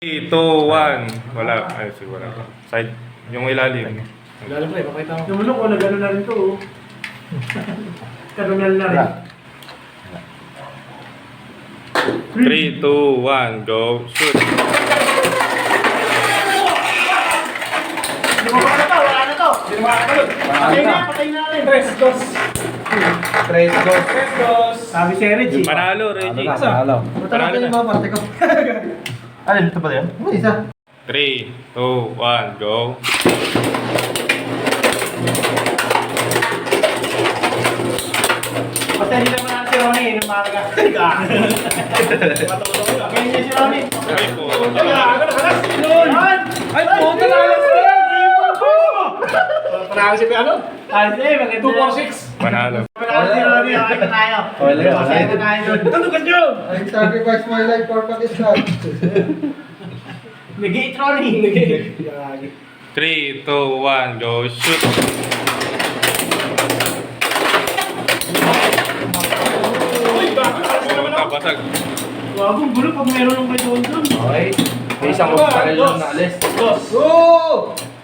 3, 2, 1. Wala. Ay, siguro wala. Side. Yung ilalim. Ilalim pa eh, pakita mo. Yung mulok ko, nag-ano na rin to. Kanunal na rin. 3, 2, 1. Go. Shoot. Hindi mo ba na to? Wala na to. Hindi naman ako yun. Patay na rin. 3, 2. Sabi si Reggie. Panalo, Reggie. Panalo. Panalo na. parte ko. Ano, ito pa yan? Isa. 3, 2, 1. Go. Basta hindi naman natin si Ronnie, yung malaga. Matulog ka. Ganyan niya si Ronnie. Ay po. Ay, puta na alas na yan! Panalo si ano? Ay, maganda. 246. Panalo. Panalo si Ronnie, okay na tayo. Masaya na tayo doon. Talugan nyo! I sacrifice my life for Pakistan. Nag-i-eat Ronnie. 3, 2, 1. Go. Shoot. Basag. Wagong gulo pag meron ng may doon doon. Okay. May isang baril lang na alis.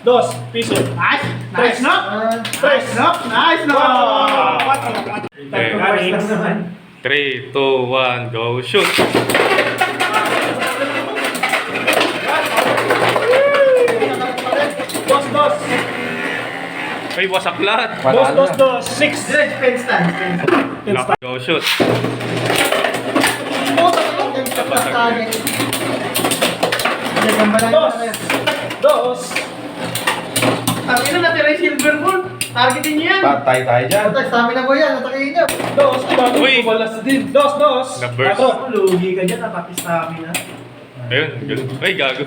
Dos piso. Nice! Nice knock! Nice knock! Nice knock! Okay. 3, 2, 1. Go. Shoot. Dos! Ay, wasak lahat. Dos! Six! Pen stand. Go. Shoot. Dos! Ang ina natin ay silver ball. Targetin niyo yan. Patay tayo dyan. Patay, stamina mo yan, natakihin niyo. Dos! Uy! Balas din. Dos! Na-burst. Quatro. Lugi ka dyan, napati stamina. Ayun. Ay, gago.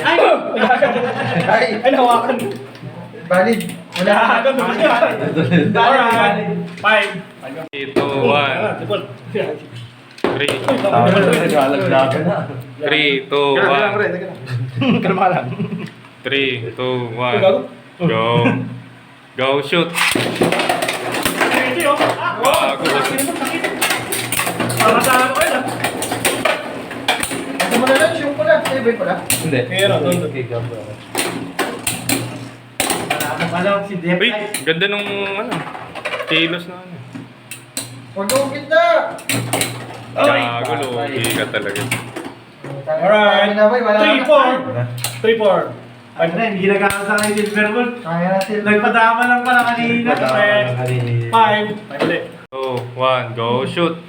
Ay! Ay, Ay, nahawakan. valid. Wala ka doon. Alright. 5. 3, 2, 1. 3, Naglalaglagan na. 3, 2, 1. Kalma lang. 3, 2, 1. Go. Go. Shoot. Ready, oh. Gago. Pamasahan ko yun, ah. Ano mo na lang, shoot ko na. Save ko na. Hindi. Meron, doon. Okay, gabo. Alam si Dep. Uy, ganda nung ano. Kilos na ano. Huwag yung gitna. Gago, lugi ka talaga. Alright. Stamina, boy, wala na. 3-4. Pag na, hindi nag-aasa kayo silver ball. Kaya natin. Nagpadama lang pala kanina. 5. 5 ulit. 2, 1. Go. Shoot. 3,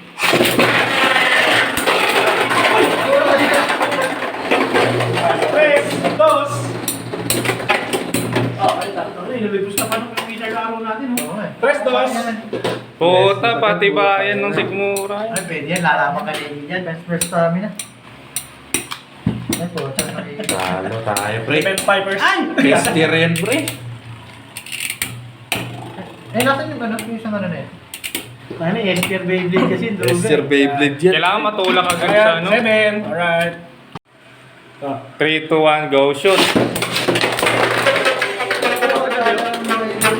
2. Nalibos na pa nung Peter Laro natin. 3, 2. Puta, pati bayan ng Sigmura. Ay, pwede yan. Lalaman ka din yan. Best first stamina. Ay, puta na kayo. Talo tayo, pre. Defense Pipers. Ay! Bestie rin, pre. Eh, natin yung ano? Yung isang ano na yan. Ano, Esper Beyblade kasi. Bestie Beyblade yan. Kailangan matulak agad sa ano. 7. Alright. 3, 2, 1. Go. Shoot.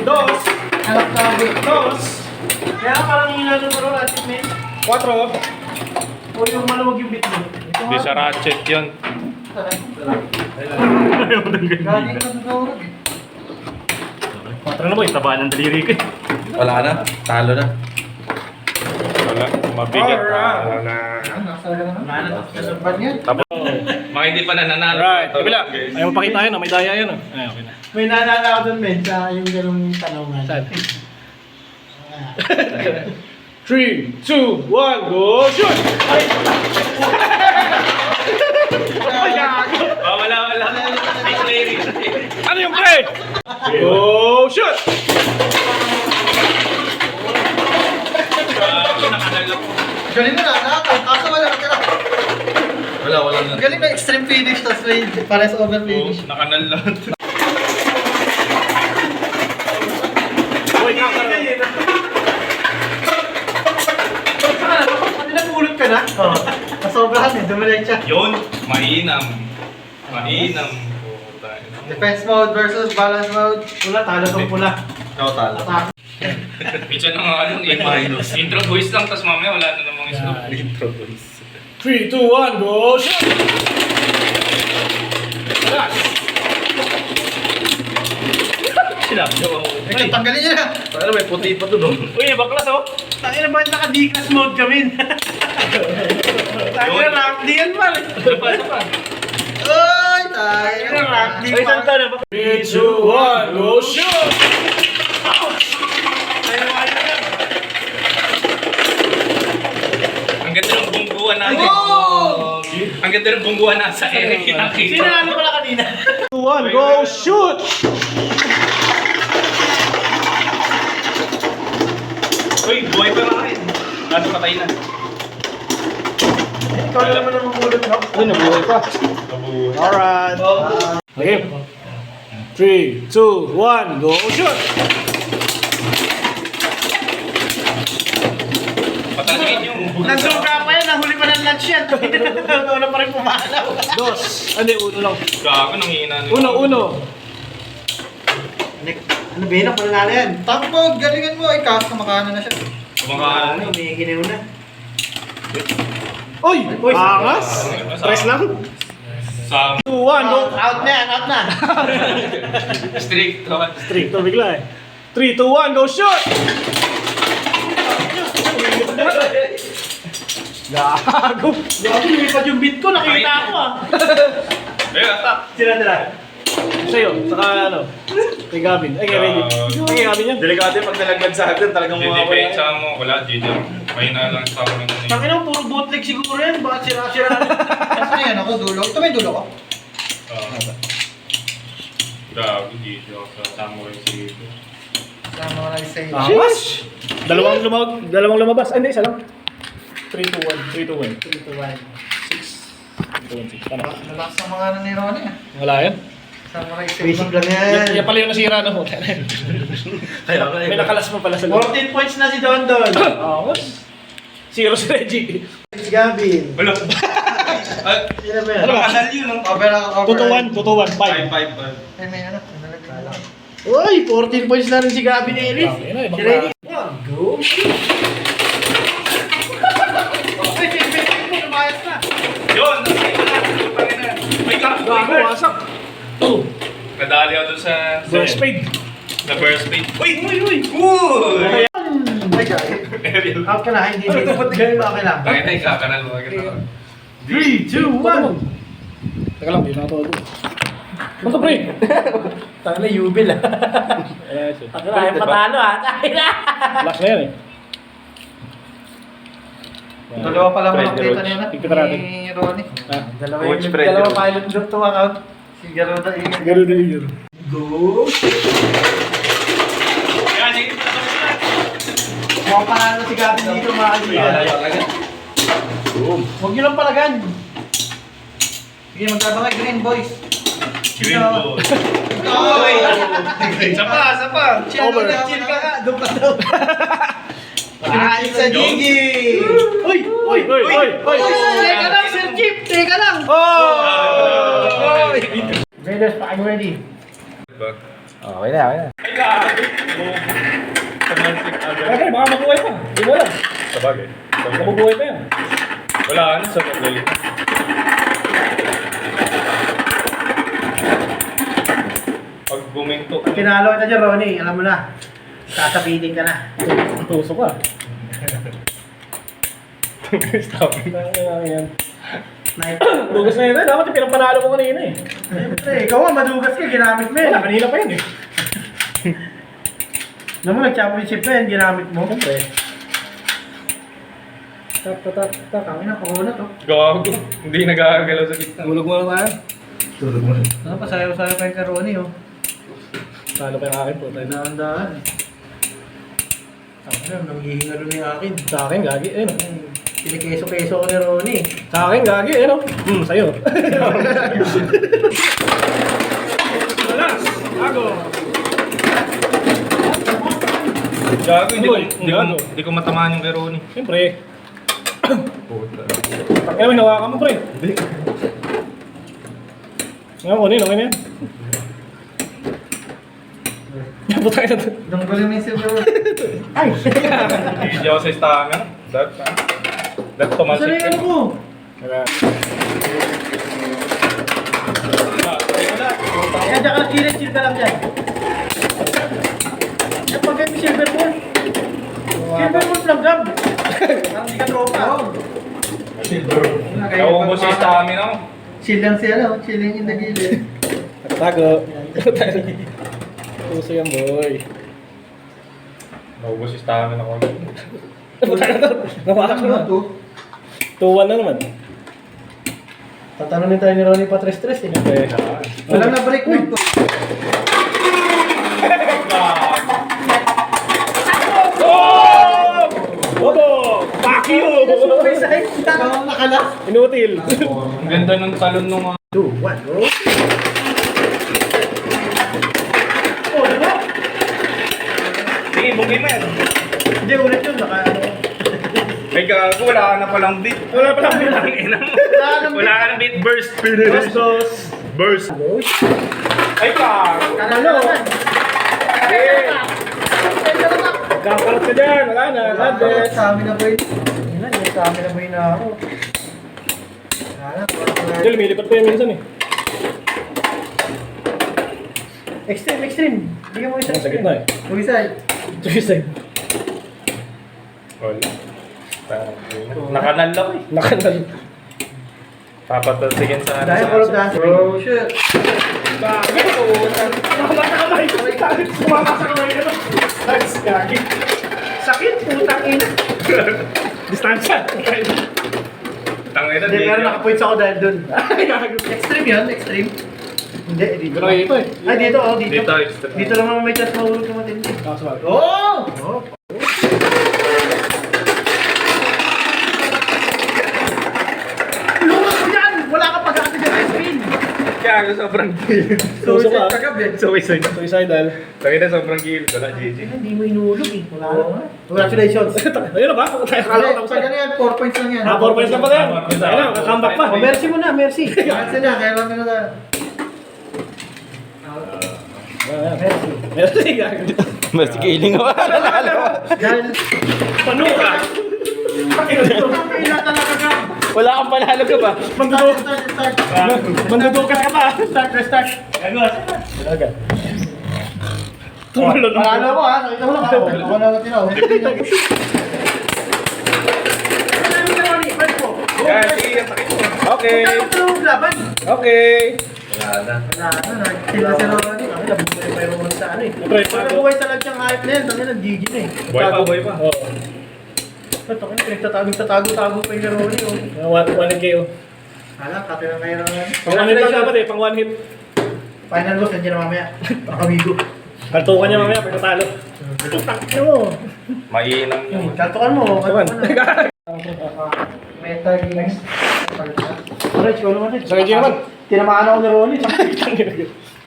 2. Anak na ako. 2. Kaya parang inano mo rin natin, men. 4. O yung maluwag yung bit mo. Di sa ratchet yun. Galing ka sa kaurag eh. 4 na mo, itabaan ng daliri ko. Wala na. Talo na. Wala. Mabigat. Alright. Wala na. Nasa ka naman. Ban yan. Tapos, mga hindi pa nananalo. Right. Kabila. Ayaw mo pakita yun, may daya yun. Ay, okay na. May naalala ako dun, men, sa yung ganong tanongan. Saan? 3, 2, 1, go, shoot! Ay! Wala. Ano yung play? Go, shoot! Galing na nakakay. Kaso wala ka tira. Wala na. Galing na extreme finish. Tapos may para sa over finish. Nakanal lahat. Uy, napulot ka na? Oo. Nasobrahan eh. Dumiretsa. Yun. Mainam. Puta. Defense mode versus balance mode. Pula, talo tong pula. Ikaw talo. Attack. Minsan na nga ano, intro voice lang, tapos mamaya wala na namang Intro boys. 3, 2, 1, go! Shoot! Relax! Sinabyo ako. Ay, tanggalin niya na. Ano, may puti pa to, no? Uy, baklas, oh. Tangina ba, naka-D-class mode kami. Tangina, rank D yan, pal. Sapa. Ay, tayo. Tangina, rank D, pal. 3, 2, 1, go! Shoot! Ang ganda ng bungguan natin. Ang ganda ng bungguan nasa Eric. Sino ano pala kanina? 2, 1, go! Shoot! Uy, buhay pa rin. Ano patay na? Ikaw na naman ang mamulot, no? Ay, nabuhay pa. Alright. Okay. 3, 2, 1, go! Shoot! Patangin nyo. Nagsuka pa yan, nahuli pa ng lunch yan. Una pa rin pumalaw. Dos. Hindi, uno lang. Gago, nanghihina. Uno. Ano ba yun? Ang pananalo yan? Takbo, galingan mo. Ay, kaso makana na siya. Kumakaano. Ano, may ginaw na. Uy! Angas! Press lang. Sa 2, 1, go! Out na yan, out na. strict. Strict to bigla eh. 3, 2, 1, go! Shoot! Gago! Gabi, lumipad yung beat ko, nakita ako ah. Eh, atak. Sila nila. Sa'yo, saka ano? Kay Gavin. Ay, kay Reggie. Ay, kay Gavin yan. Delikado yung pag nalaglag sa atin, talagang Hindi, mawawala. depensa mo. Wala, GG. May na lang sa akin. Tangina mo, puro bootleg siguro yan. Bakit sira-sira? Kasi yan ako, dulo. Ito may dulo ko. Gago, GG ako sa Samurai Zero. Sama ko lang sa'yo. Angas! Dalawang lumabas. Ay, hindi, isa lang. 3, 2, 1. 3, 2, 1. 3, 2, 1. 2, 1, 6. Ano? Nalakas ang mga ano ni Ronnie ah. Wala yan. Samurai Basic Zero. lang yan. Yan pala yung nasira na ho. May nakalas mo pala sa loob. 14 points na si Don Don. Angas. 0 si Reggie. Si Gavin. Wala. Sino ba yan? Ano ba? Kanal yun, no? Over ako, over. 2, 2, 1. 5. 5. Ay, may ano. May nalaglag lang. Uy, 14 points na rin si Gavin Ellis. Tangina, ibang Si Reggie. Go. Lumayas na. Yun! May Gago, ka! wasak. 2. Nadali ako dun sa... Burst fade. Sa burst fade. Uy! Uy, uy. Uy! Ay, Gavin. Ariel. Out ka na, hindi. Ganun ba okay lang? Bakit na ikakanal mo? 3, 2, 1. Teka lang, di na ito. Ano to, pre? Tangina, yubil ah. Ayan, siya. Ako na, yung patalo ah. Tangina. Last na yan eh. Dalawa pa lang mga kita niya na. Tignan natin. Ni Ronnie. Ah, Coach Fred, Dalawa Coach. pilot doon tuwang out. Si Garuda Ingat. ganun na yun. Go. Kaya, sige. Mukhang panalo si Gavin dito mga kaibigan. Huwag nyo lang palagan. Sige, magbabangay green boys. Green ball. Oy! Isa pa! Over. Chill ka nga, doon ka daw. Kain sa Gigi! Uy! Uy! Uy! Uy! Uy! Teka lang, Sir Chip! Teka lang! Oh! Raiders, paking ready. Okay na. Ay, gago. Semantic agad. Okay, baka mabuhay pa. Hindi mo alam. Sabagay. Mabubuhay pa yan. Wala ka na sa pagdali. Pag buminto. Pag pinalo ka dyan, Ronnie, alam mo na. Sasabitin ka na. Tuso ka. Stop. Yan. Snipe. Dugas na yun eh. Dapat yung pinapanalo mo kanina eh. Siyempre, ikaw nga, madugas ka, ginamit mo yun. Wala, kanina pa yun eh. Alam mo, nag-championship na yun, ginamit mo. Siyempre. Tak. Kami na, corona to. Gago. Hindi nagagalaw sa gitna. Tulog mo na tayo. Ano, pasayaw-sayaw pa yung kay Ronnie, oh. Talo pa yung akin po. Dahan-dahan. Ako na, nanghihingalo na yung akin. Sa akin, gagi. Ayun o. Pinikeso-keso ko ni Ronnie. Sa akin, gagi. Ayun o. Sa'yo. Alas! Gago! Gago, Uy, gago. hindi ko matamaan yung kay Ronnie. Siyempre. Kaya may nawakan mo, pre. Ngayon, kunin. Okay na yan. Putang ina to. Danggulin mo yung silver. Ay! Hindi ako sa stamina. That Saan tumalsik. yung ano ko? Kaya dyan ka kilit, chill ka lang dyan. Yan pag may silver ball. Silver ball lang gab. Parang di ka tropa. Naubos yung stamina ko. Chill lang siya, no? Chilling in the gilid. Nakatago. Puso yan, boy. Naubos yung stamina ko. Nawakan na. 2-1 na naman. Tatanungin tayo ni Ronnie pa tres-tres eh. Okay. Walang na-break mo ito. Bobo! Fuck you! May side. Nakala. Inutil. Ang ganda ng talon nung 2, 1, go. Oh, diba? Sige, bugay mo yan. Hindi, ulit yun. Naka ano. Ay gago, wala ka na palang beat. Wala pa lang bilang. Wala ka na beat. Burst. Dos. Burst. Ay ka. Kanalo. Kakalat ka dyan. Wala na. God bless. Sa amin na boy. Sa amin na boy na ako. Hindi, lumilipat pa yan minsan eh. Extreme. Bigyan mo isa. Sa gitna eh. Mag-isa. Suicide. Wala. Nakanal ako eh. Nakanal. Papatalsigin sa Dahil all of that. Oh, shit. Bakit? Nakakamay. Sumama sa kamay nito. Nice, gagi. Sakit, putang ina. Distansya. Tangay na, Hindi, di. pero nakapoints ako dahil dun. Extreme yun, extreme. Hindi, dito. Pero ito eh. Ay, dito, oh, dito. Dito, extra. Dito lang naman may chance mahulog ka matindi. Kaso Oh! Lumos mo yan! Wala ka pag-asa dyan sa screen! Kaya ako sobrang gilid. Suicide ka. kagabi. Suicide. Suicidal. Tangay na sobrang gilid. Wala, GG. Hindi mo inulog eh. Wala na. Congratulations. Ayun na ba? Akala ko tapos Pag ano yan, 4 points lang yan. 4 points lang pa yan. Ayun na, comeback pa. Oh, merci mo na, merci. Merci na, kaya lang na tayo. Merci. Merci, gagi. Mas kiling ako. Dahil, Panuka. ang kaila talaga ka. Wala kang panalo ka ba? Start. Mandudukas ka pa. Start. Talaga. Tumalo na. Panalo mo ha, nakita mo lang ako. Ako na natin ako. Kaya, sige, ang sakit mo. Okay. Laban. Okay. Wala na. Wala na, nagkita si Ronnie. Kami nabubuhay pa yung sa ano eh. Pre, Pag nabuhay sa lahat yung hype na yan, dami ng GG na eh. Boy pa. Oo. Ito kayo, pinagtatago-tago pa yung Ronnie oh. 1 KO. Hala, kape na kayo naman. Pang 1 hit lang dapat eh, pang 1 hit. Final boss, nandiyan na mamaya. Pakamigo. Kaltukan niya mamaya, pag natalo. Ano mo? Mainam yun. Kaltukan mo. Naman. Meta games. Alright, ikaw naman rin. Sa KG naman. Tinamaan ako ni Ronnie.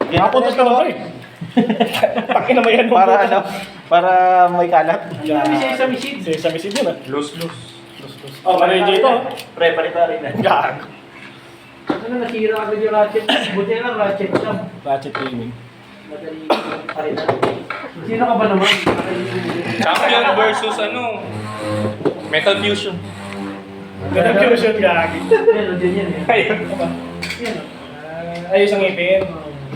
Nakapuntos ka naman eh. Pakin naman yan mo. Para ano? Para may kalat. Isa misid. Sa misid yun ah. Loose. Oh, ka-KG ito. Pre, palita rin na. Gag. Ano na, nasira agad yung ratchet. Buti na lang, ratchet lang. Ratchet gaming. Madali pa rin na. Sino ka ba naman? Champion versus ano? Metal Fusion. Metal Fusion, gagi. Yan, dyan yan eh. Ayun. Yan. Ayos ang ngipin.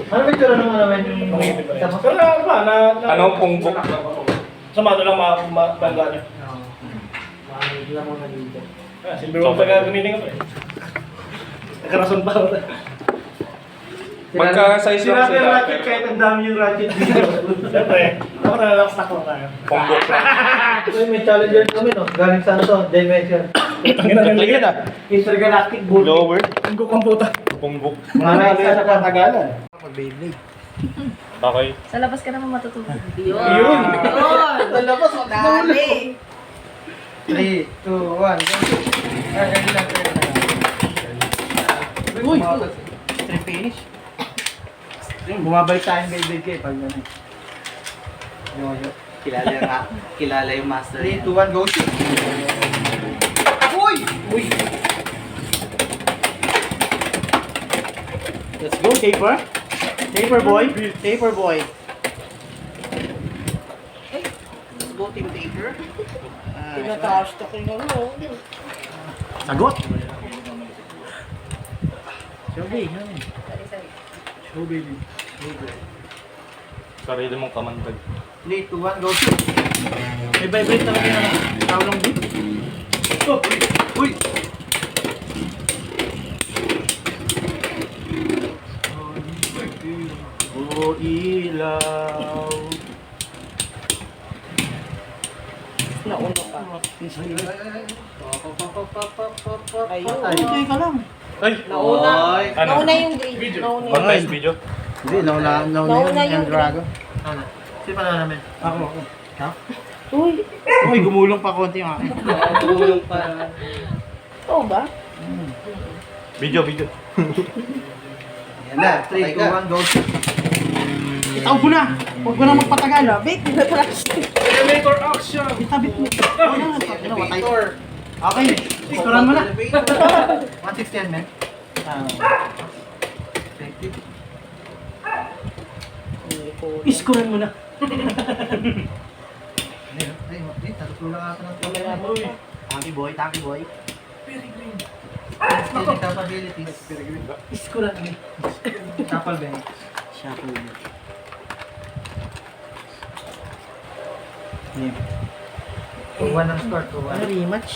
Ano ba ito naman naman yung Ang ngipin pa rin. Pero ano ba? Ano, pungbok? Sumado lang banda niya. Mahamig lang mga dito. Silver Wolf na gamitin ko pa eh. Nagkarason pa ako. Magka-size lang Sinabi yung sila. ratchet kahit ang dami yung ratchet dito. Siyempre, ako na lang stock ko tayo. Pungbok lang. Ito may challenger kami no? Galing sa ano to? Dimension. Tingin na. Intergalactic Bull. Lower. Ang kukumputa. Pungbok. Mga isa sa patagalan. Okay. Sa labas ka naman matutulog. Yun. Talabas, dali. 3, 2, 1, go. Ganyan lang kayo. Uy! Stream finish. Bumabalik tayong Beyblade kayo pag gano'n. Yo. Kilala yung master 3, 2, 1, go shoot! Uy! Uy! Let's go, Taper. Taper boy. Taper boy. Let's go, Team Taper. Tinataas to kayo ano. Sagot! Show baby. Sarili mong kamandag. 3, 2, 1, go. May vibrate na kami ng tawlang beat. Uy! O ilaw. Nauna pa. Ayun. Ay, ka lang. Ay! Nauna. Oy. Ano? Nauna yung green. Nauna yung Context video? Hindi, nauna Nauna yung yung Drago. Ano? Sino pa na namin? Ako. Uy. Uy, gumulong pa konti yung akin. Gumulong pa. Oo ba? Video, video. Yan na, 3, 2, 1, go. Itaw mo na. Huwag mo na magpatagal. Bit, plastic. Elevator action! Itabit mo. Elevator. Okay. Iskuran mo na. 160 yan, men. Iskuran mo na. Ay, tatlo lang ako ng Mamaya mo pa. Taki boy, taki boy. capabilities. Iskuran mo. Tapal ba yun? Shuffle mo. 2-1 ang score, 2-1. Ano rematch?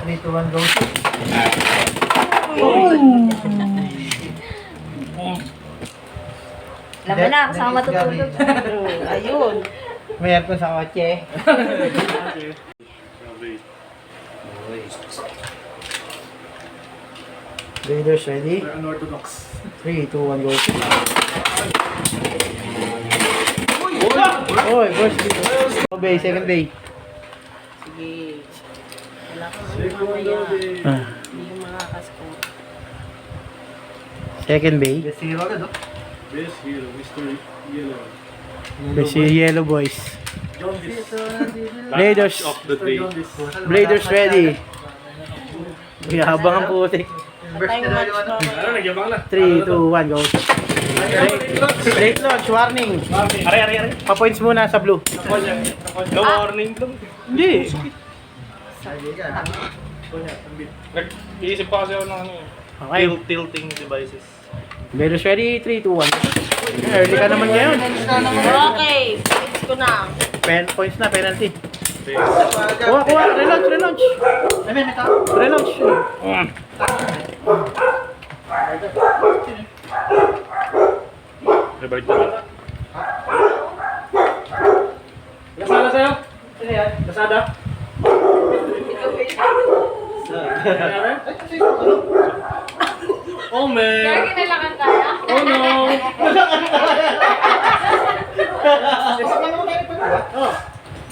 3, 2, 1, go. Alam mo na, kasama matutulog. Ayun. May aircon sa kotse. Raiders ready? Unorthodox. 3, 2, 1, go. Oy, first dito. Bay, second bay. Sige. Wala kang mamaya. Hindi yung makakascore. Second bay. The zero agad, oh. Best hero, Mr. Yellow. Kasi Yellow Boys. John This. Raiders. Of the day. Raiders ready. Habang ang putik. Time match pa. Ano, nagyabang na. 3, 2, 1, go. Break launch, warning. Are. Pa-points muna sa blue. No warning lang. Hindi. Sige ka. Nag-iisip pa kasi ako ng ano eh. Okay. Tilting devices. Raiders ready, 3, 2, 1. Early ka naman ngayon. Okay. Points ko na. Points na, penalty. Kuha, relaunch. Ay, men, ito. Relaunch. Rebalik pa rin. Lasada sa'yo? Lasada? Oh man! Oh no!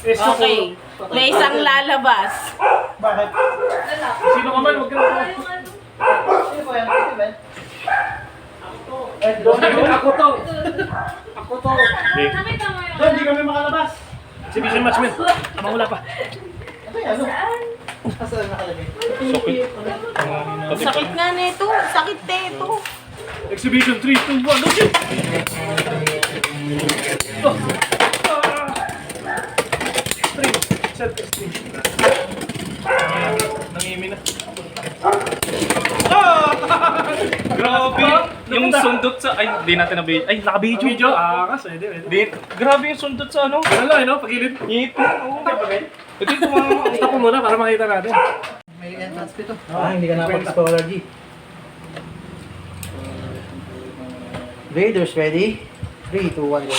Okay. May isang lalabas. Sino ka man? Huwag ka na. Sino po yan? Sino ba yan? Ako to! Ako to! Doon, hindi kami makalabas. Exhibition match, man. Amang wala pa. Ano yan? Ano? Saan nakalagay? Sakit. Ang sakit nga nito. Sakit nito. Exhibition 3, 2, 1, go shoot! Set extreme. Nangimi na. Grabe! Yung sundot sa... Ay, di natin na-video. Ay, naka-video. Video? Kas, pwede. Grabe yung sundot sa ano. Ano lang, no? Pagilid. Ngipin. Oo. Ito yung mga... Stop mo muna para makita natin. May entrance pito. Hindi ka nakapag-scholar, G. Raiders ready? 3, 2, 1, go.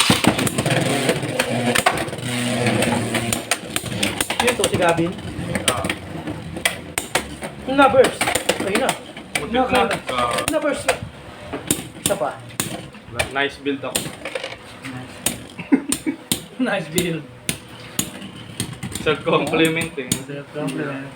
Yun to si Gavin. Na-burst. Ayun na. Na-burst na. Isa pa. Nice build ako. Nice build. Self-compliment eh. Compliment.